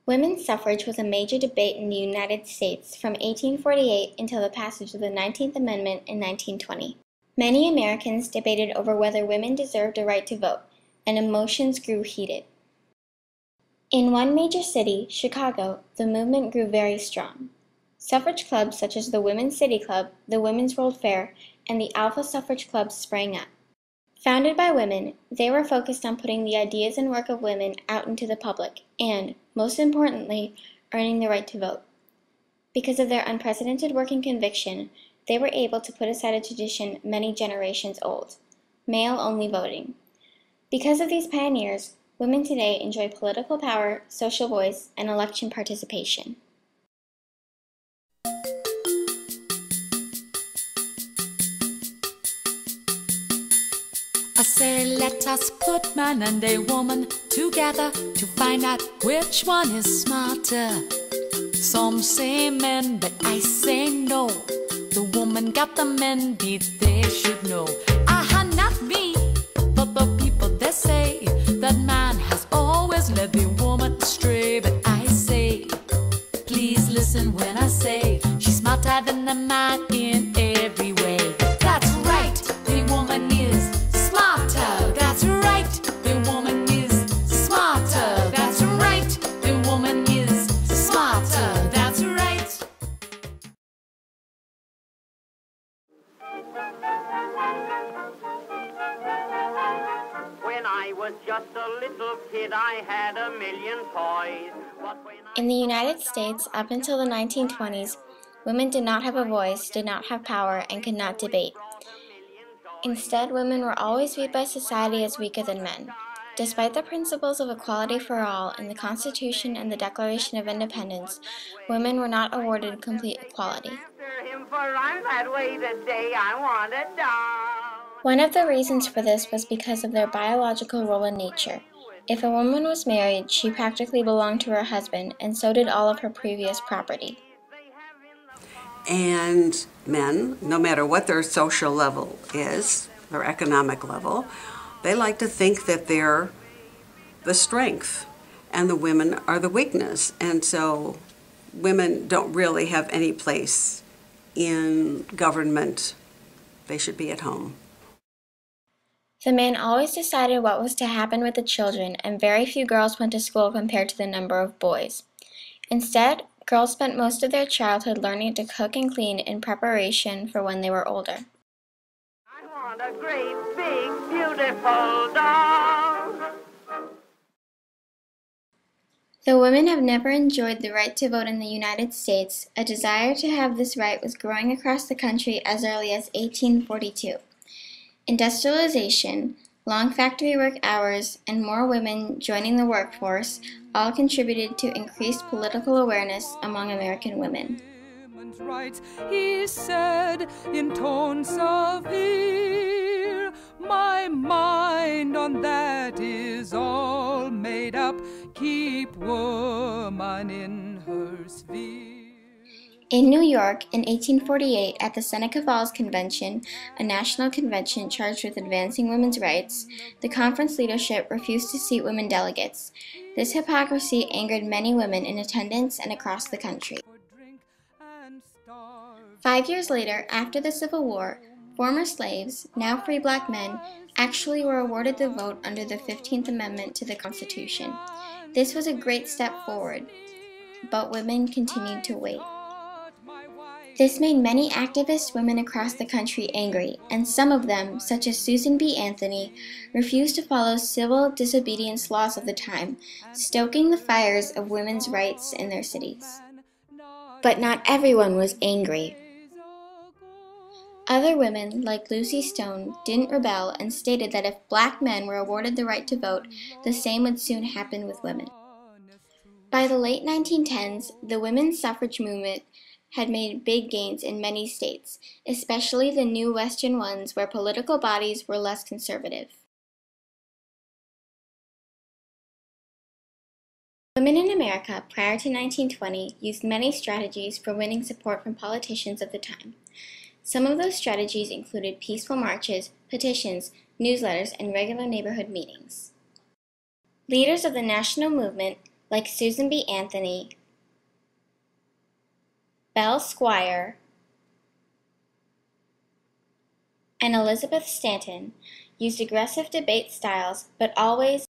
Women's suffrage was a major debate in the United States from 1848 until the passage of the 19th Amendment in 1920. Many Americans debated over whether women deserved a right to vote, and emotions grew heated. In one major city, Chicago, the movement grew very strong. Suffrage clubs such as the Women's City Club, the Women's World Fair, and the Alpha Suffrage Club sprang up. Founded by women, they were focused on putting the ideas and work of women out into the public and, most importantly, earning the right to vote. Because of their unprecedented work and conviction, they were able to put aside a tradition many generations old, male-only voting. Because of these pioneers, women today enjoy political power, social voice, and election participation. I say let us put man and a woman together to find out which one is smarter. Some say men, but I say no. The woman got the men beat, they should know. Aha, not me, but the people they say that man has always led the woman astray. But I say, please listen when I say she's smarter than the man in every way. That's right, the woman is smarter. That's right, the woman is smarter. That's right, the woman is smarter. That's right. When I was just a little kid, I had a million toys. In the United States, up until the 1920s, women did not have a voice, did not have power, and could not debate. Instead, women were always viewed by society as weaker than men. Despite the principles of equality for all in the Constitution and the Declaration of Independence, women were not awarded complete equality. One of the reasons for this was because of their biological role in nature. If a woman was married, she practically belonged to her husband, and so did all of her previous property. And men, no matter what their social level is, their economic level, they like to think that they're the strength and the women are the weakness. And so women don't really have any place in government. They should be at home. The men always decided what was to happen with the children, and very few girls went to school compared to the number of boys. Instead, girls spent most of their childhood learning to cook and clean in preparation for when they were older. I want a great, big, beautiful dog. Though women have never enjoyed the right to vote in the United States, a desire to have this right was growing across the country as early as 1842. Industrialization, long factory work hours, and more women joining the workforce all contributed to increased political awareness among American women. Rights, he said in tones of fear, my mind on that is all made up, keep woman in her sphere. In New York, in 1848, at the Seneca Falls Convention, a national convention charged with advancing women's rights, the conference leadership refused to seat women delegates. This hypocrisy angered many women in attendance and across the country. 5 years later, after the Civil War, former slaves, now free black men, actually were awarded the vote under the 15th Amendment to the Constitution. This was a great step forward, but women continued to wait. This made many activist women across the country angry, and some of them, such as Susan B. Anthony, refused to follow civil disobedience laws of the time, stoking the fires of women's rights in their cities. But not everyone was angry. Other women, like Lucy Stone, didn't rebel and stated that if black men were awarded the right to vote, the same would soon happen with women. By the late 1910s, the women's suffrage movement had made big gains in many states, especially the new Western ones where political bodies were less conservative. Women in America prior to 1920 used many strategies for winning support from politicians of the time. Some of those strategies included peaceful marches, petitions, newsletters, and regular neighborhood meetings. Leaders of the national movement, like Susan B. Anthony, Belle Squire, and Elizabeth Stanton, used aggressive debate styles but always